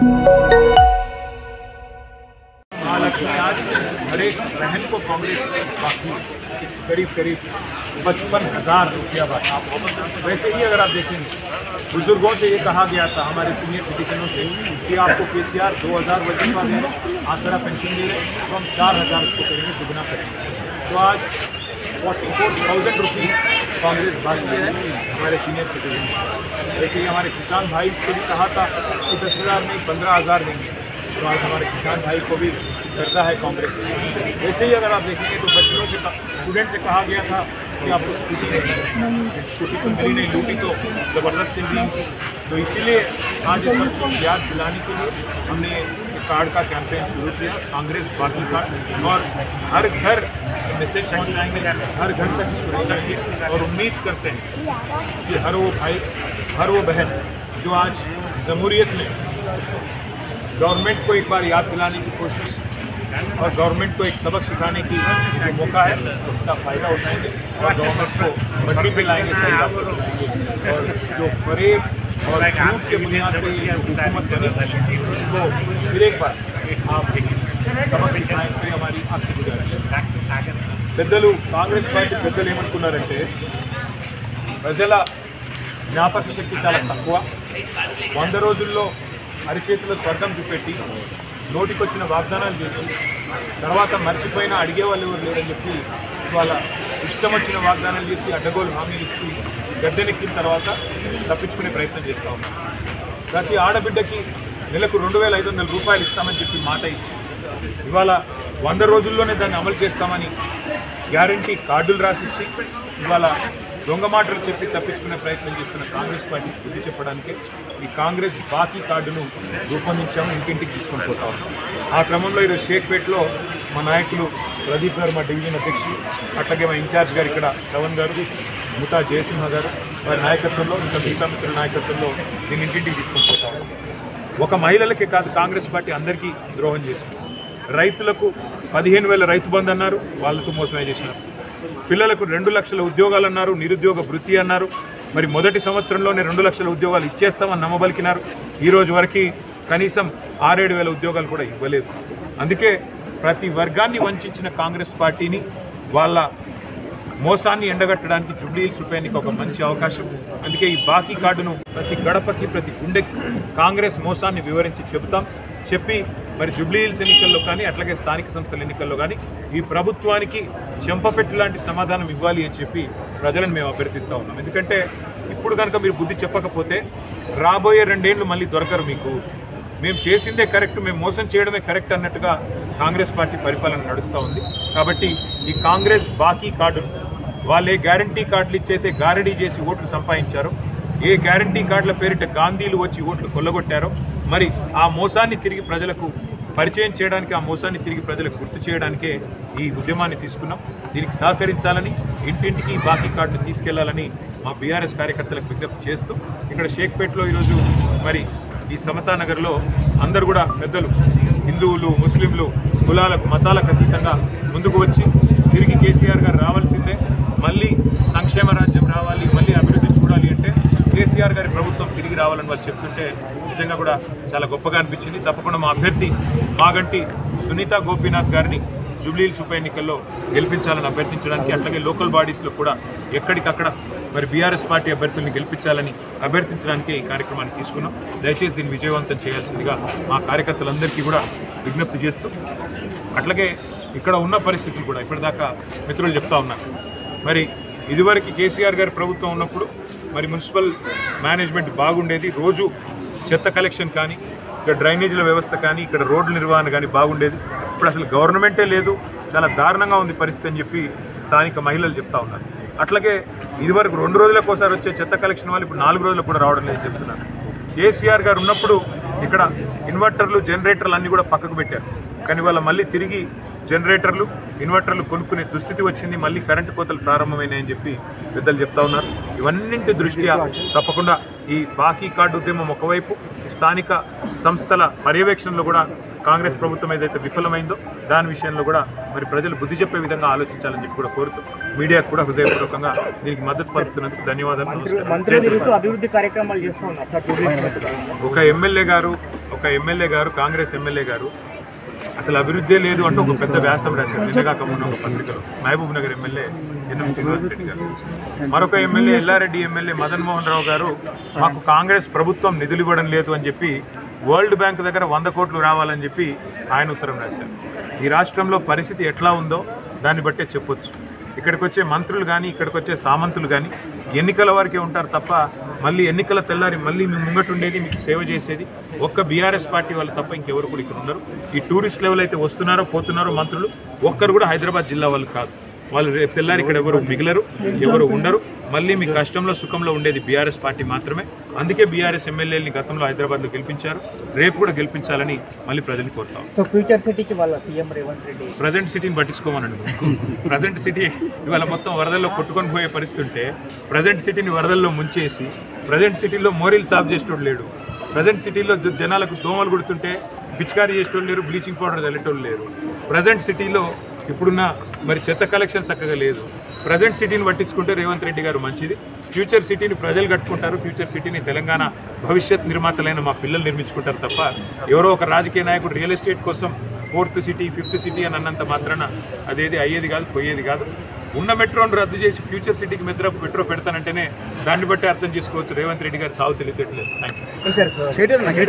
आज हर एक बहन को कांग्रेस बाकी करीब 55,000 रुपया बाकी। वैसे ही अगर आप देखेंगे बुजुर्गों से ये कहा गया था हमारे सीनियर सिटीजनों से कि आपको केसीआर 2,000 वजीफा दे रहे, आसरा पेंशन दे रहे, तो हम 4,000 उसको करेंगे, दुगना करेंगे। तो आज 44,000 रुपीज़ कांग्रेस बाकी है हमारे सीनियर सिटीजन। वैसे ही हमारे किसान भाई से भी कहा था कि 10,000 नहीं 15,000 देंगे, तो आज हमारे किसान भाई को भी कर्जा है कांग्रेस से। वैसे ही अगर आप देखेंगे तो बच्चों से स्टूडेंट से कहा गया था कि आपको स्कूटी तो मिली नहीं, लूटी तो ज़बरदस्त चल रही। तो इसीलिए आज इस सबको याद दिलाने के लिए हमने कार्ड का कैंपेन शुरू किया, कांग्रेस बाकी कार्ड, और हर घर मैसेज पहुँचाएंगे, हर घर तक इसको लेकर, और उम्मीद करते हैं कि हर वो भाई हर वो बहन जो आज जमहूरियत में गवर्नमेंट को एक बार याद दिलाने की कोशिश और गवर्नमेंट को एक सबक सिखाने की जो मौका है उसका फ़ायदा उठाएंगे और गवर्नमेंट को मंडी पे लाएंगे, सही रास्ते पर लाएंगे। और जो फरेब और झूठ के बुनियाद पर ये हुकूमत बनी इसको फिर एक बार आप सबक सिखाएं, फिर हमारी आपकी गुजारिश। పెద్దలు కాంగ్రెస్ పార్టీ పెద్దలు ఏమనుకున్నారంటే ప్రజల జ్ఞాపక శక్తి చాలా తక్కువ, 100 రోజుల్లో అరిచేతిలో స్వర్గం చూపెట్టి నోటికొచ్చిన వాగ్దానాలు చేసి తర్వాత మర్చిపోయినా అడిగేవాళ్ళు ఎవరు లేరని చెప్పి వాళ్ళ ఇష్టం వచ్చిన వాగ్దానాలు చేసి అడ్డగోలు హామీలు ఇచ్చి గద్దెనెక్కిన తర్వాత తప్పించుకునే ప్రయత్నం చేస్తూ ఉన్నారు. ప్రతి ఆడబిడ్డకి నెలకు 2,500 రూపాయలు ఇస్తామని చెప్పి మాట ఇచ్చి ఇవాళ 100 రోజుల్లోనే దాన్ని అమలు చేస్తామని గ్యారంటీ కార్డులు రాసిచ్చి ఇవాళ దొంగ మాటలు చెప్పి తప్పించుకునే ప్రయత్నం చేస్తున్న కాంగ్రెస్ పార్టీకి బుద్ధి చెప్పడానికి ఈ కాంగ్రెస్ బాకీ కార్డును రూపొందించాము, ఇంటింటికి తీసుకొని పోతా ఉన్నాం. ఆ క్రమంలో ఈరోజు షేక్పేటలో మా నాయకులు ప్రదీప్ గారు, మా డివిజన్ అధ్యక్షులు, అట్లాగే మా ఇన్ఛార్జ్ గారు ఇక్కడ శ్రవణ్ గారు, ముతా జయసింహ గారు వారి నాయకత్వంలో, ఇంకా మిగతా మిత్రుల నాయకత్వంలో దీన్ని ఇంటింటికి తీసుకొని పోతా ఉన్నాం. ఒక మహిళలకే కాదు, కాంగ్రెస్ పార్టీ అందరికీ ద్రోహం చేసింది. రైతులకు 15,000 రైతు బంధు అన్నారు, వాళ్ళతో మోసమే చేసినారు. పిల్లలకు 2 లక్షల ఉద్యోగాలు అన్నారు, నిరుద్యోగ వృత్తి అన్నారు. మరి మొదటి సంవత్సరంలోనే 2 లక్షల ఉద్యోగాలు ఇచ్చేస్తామని నమ్మబలికినారు. ఈరోజు వరకు కనీసం 6-7 వేల ఉద్యోగాలు కూడా ఇవ్వలేదు. అందుకే ప్రతి వర్గాన్ని వంచిన కాంగ్రెస్ పార్టీని వాళ్ళ మోసాన్ని ఎండగట్టడానికి జూబ్లీ హిల్స్ ఉప ఎన్నిక ఒక మంచి అవకాశం. అందుకే ఈ బాకీ కార్డును ప్రతి గడపకి ప్రతి గుండెకి కాంగ్రెస్ మోసాన్ని వివరించి చెబుతాం. చెప్పి మరి జూబ్లీ హిల్స్ ఎన్నికల్లో కానీ అట్లాగే స్థానిక సంస్థల ఎన్నికల్లో కానీ ఈ ప్రభుత్వానికి చెంపపెట్టు లాంటి సమాధానం ఇవ్వాలి అని చెప్పి ప్రజలను మేము అభ్యర్థిస్తూ ఉన్నాం. ఎందుకంటే ఇప్పుడు కనుక మీరు బుద్ధి చెప్పకపోతే రాబోయే 2 ఏళ్ళు మళ్ళీ దొరకరు మీకు. మేము చేసిందే కరెక్ట్, మేము మోసం చేయడమే కరెక్ట్ అన్నట్టుగా కాంగ్రెస్ పార్టీ పరిపాలన నడుస్తూ ఉంది. కాబట్టి ఈ కాంగ్రెస్ బాకీ కార్డు వాళ్ళే గ్యారంటీ కార్డులు ఇచ్చైతే గారడీ చేసి ఓట్లు సంపాదించారో, ఏ గ్యారంటీ కార్డుల పేరిట గాంధీలు వచ్చి ఓట్లు కొల్లగొట్టారో, మరి ఆ మోసాన్ని తిరిగి ప్రజలకు పరిచయం చేయడానికి, ఆ మోసాన్ని తిరిగి ప్రజలకు గుర్తు చేయడానికే ఈ ఉద్యమాన్ని తీసుకున్నాం. దీనికి సహకరించాలని, ఇంటింటికి బాకీ కార్డును తీసుకెళ్లాలని మా బీఆర్ఎస్ కార్యకర్తలకు విజ్ఞప్తి చేస్తూ ఇక్కడ షేక్పేటలో ఈరోజు మరి ఈ సమతానగర్లో అందరూ కూడా పెద్దలు హిందువులు, ముస్లింలు, కులాలకు మతాలకు అతీతంగా ముందుకు వచ్చి తిరిగి కేసీఆర్ గారు రావాల్సిందే, మళ్ళీ సంక్షేమ రాజ్యం రావాలి, మళ్ళీ అభివృద్ధి చూడాలి అంటే కేసీఆర్ గారి ప్రభుత్వం తిరిగి రావాలని వాళ్ళు చెప్తుంటే నిజంగా కూడా చాలా గొప్పగా అనిపించింది. తప్పకుండా మా అభ్యర్థి మాగంటి సునీత గోపీనాథ్ గారిని జూబ్లీ హిల్స్ ఉప ఎన్నికల్లో గెలిపించాలని అభ్యర్థించడానికి, అట్లాగే లోకల్ బాడీస్లో కూడా ఎక్కడికక్కడ మరి బీఆర్ఎస్ పార్టీ అభ్యర్థుల్ని గెలిపించాలని అభ్యర్థించడానికే ఈ కార్యక్రమాన్ని తీసుకున్నాం. దయచేసి దీన్ని విజయవంతం చేయాల్సిందిగా మా కార్యకర్తలందరికీ కూడా విజ్ఞప్తి చేస్తూ, అట్లాగే ఇక్కడ ఉన్న పరిస్థితులు కూడా ఇప్పటిదాకా మిత్రులు చెప్తా ఉన్నారు. మరి ఇదివరకు కేసీఆర్ గారి ప్రభుత్వం ఉన్నప్పుడు మరి మున్సిపల్ మేనేజ్మెంట్ బాగుండేది, రోజు చెత్త కలెక్షన్ కానీ, ఇక్కడ డ్రైనేజీల వ్యవస్థ కానీ, ఇక్కడ రోడ్ల నిర్వహణ కానీ బాగుండేది. ఇప్పుడు అసలు గవర్నమెంటే లేదు, చాలా దారుణంగా ఉంది పరిస్థితి అని చెప్పి స్థానిక మహిళలు చెప్తా ఉన్నారు. అట్లాగే ఇదివరకు 2 రోజులకు ఒకసారి వచ్చే చెత్త కలెక్షన్ వాళ్ళు ఇప్పుడు 4 రోజులకు కూడా రావడం లేదని చెప్తున్నారు. కేసీఆర్ గారు ఉన్నప్పుడు ఇక్కడ ఇన్వర్టర్లు, జనరేటర్లు అన్నీ కూడా పక్కకు పెట్టారు. కానీ వాళ్ళ మళ్ళీ తిరిగి జనరేటర్లు, ఇన్వర్టర్లు కొనుక్కునే దుస్థితి వచ్చింది, మళ్ళీ కరెంటు కోతలు ప్రారంభమైనాయని చెప్పి పెద్దలు చెప్తా ఉన్నారు. ఇవన్నింటి దృష్ట్యా తప్పకుండా ఈ బాకీ కార్డు ఉద్యమం ఒకవైపు, స్థానిక సంస్థల పర్యవేక్షణలో కూడా కాంగ్రెస్ ప్రభుత్వం ఏదైతే విఫలమైందో దాని విషయంలో కూడా మరి ప్రజలు బుద్ధి చెప్పే విధంగా ఆలోచించాలని చెప్పి కూడా కోరుతూ మీడియాకు కూడా హృదయపూర్వకంగా దీనికి మద్దతు పలుకుతున్నందుకు ధన్యవాదాలు. అభివృద్ధి కార్యక్రమాలు చేస్తూ ఉన్నారు. ఒక ఎమ్మెల్యే గారు, ఒక ఒక ఎమ్మెల్యే గారు, కాంగ్రెస్ ఎమ్మెల్యే గారు అసలు అభివృద్ధి లేదు అంటూ ఒక పెద్ద వ్యాసం రాశారు నిన్నగాక మొన్న ఒక పత్రికలో. మహబూబ్ నగర్ ఎమ్మెల్యే ఎన్ఎం శ్రీనివాసరెడ్డి గారు. మరొక ఎమ్మెల్యే ఎల్లారెడ్డి ఎమ్మెల్యే మదన్ మోహన్ రావు గారు మాకు కాంగ్రెస్ ప్రభుత్వం నిధులు ఇవ్వడం లేదు అని చెప్పి వరల్డ్ బ్యాంక్ దగ్గర 100 కోట్లు రావాలని చెప్పి ఆయన ఉత్తరం రాశారు. ఈ రాష్ట్రంలో పరిస్థితి ఎట్లా ఉందో దాన్ని బట్టే చెప్పొచ్చు. ఇక్కడికి వచ్చే మంత్రులు కానీ, ఇక్కడికి వచ్చే సామంతులు కానీ ఎన్నికల వరకే ఉంటారు తప్ప మళ్ళీ ఎన్నికల తెల్లారి మళ్ళీ మీ ముంగటుండేది, మీకు సేవ చేసేది ఒక్క బీఆర్ఎస్ పార్టీ వాళ్ళు తప్ప ఇంకెవరు కూడా ఇక్కడ ఉన్నారు. ఈ టూరిస్ట్ లెవెల్ అయితే వస్తున్నారో పోతున్నారో మంత్రులు ఒక్కరు కూడా హైదరాబాద్ జిల్లా వాళ్ళు కాదు. వాళ్ళు రేపు తెల్లారి ఇక్కడ ఎవరు మిగిలరు, ఎవరు ఉండరు. మళ్ళీ మీ కష్టంలో సుఖంలో ఉండేది బీఆర్ఎస్ పార్టీ మాత్రమే. అందుకే బీఆర్ఎస్ ఎమ్మెల్యేలని గతంలో హైదరాబాద్లో గెలిపించారు, రేపు కూడా గెలిపించాలని మళ్ళీ ప్రజలు కోరుతాం. ఫ్యూచర్ సిటీకి వాళ్ళ సీఎం రేవంత్ రెడ్డి ప్రజెంట్ సిటీని పట్టించుకోమనండి. ప్రజెంట్ సిటీ ఇవాళ మొత్తం వరదల్లో కొట్టుకొని పోయే పరిస్థితి ఉంటే ప్రజెంట్ సిటీని వరదల్లో ముంచేసి ప్రజెంట్ సిటీలో మోరీలు సాఫ్ చేసేటోడు లేడు. ప్రజెంట్ సిటీలో జనాలకు దోమలు కొడుతుంటే పిచికారీ చేసేటోళ్ళు లేరు, బ్లీచింగ్ పౌడర్ చల్లేటోళ్ళు లేరు. ప్రజెంట్ సిటీలో ఇప్పుడున్న మరి చెత్త కలెక్షన్ చక్కగా లేదు. ప్రజెంట్ సిటీని పట్టించుకుంటే రేవంత్ రెడ్డి గారు మంచిది. ఫ్యూచర్ సిటీని ప్రజలు కట్టుకుంటారు, ఫ్యూచర్ సిటీని తెలంగాణ భవిష్యత్ నిర్మాతలైన మా పిల్లలు నిర్మించుకుంటారు తప్ప ఎవరో ఒక రాజకీయ నాయకుడు రియల్ ఎస్టేట్ కోసం 4th సిటీ 5th సిటీ అని అన్నంత మాత్రాన అదేది అయ్యేది కాదు, పోయేది కాదు. ఉన్న మెట్రోను రద్దు చేసి ఫ్యూచర్ సిటీకి మెట్రో పెడతానంటేనే దాన్ని బట్టి అర్థం చేసుకోవచ్చు రేవంత్ రెడ్డి గారు సాగు తెలియట్లేదు. Thank you.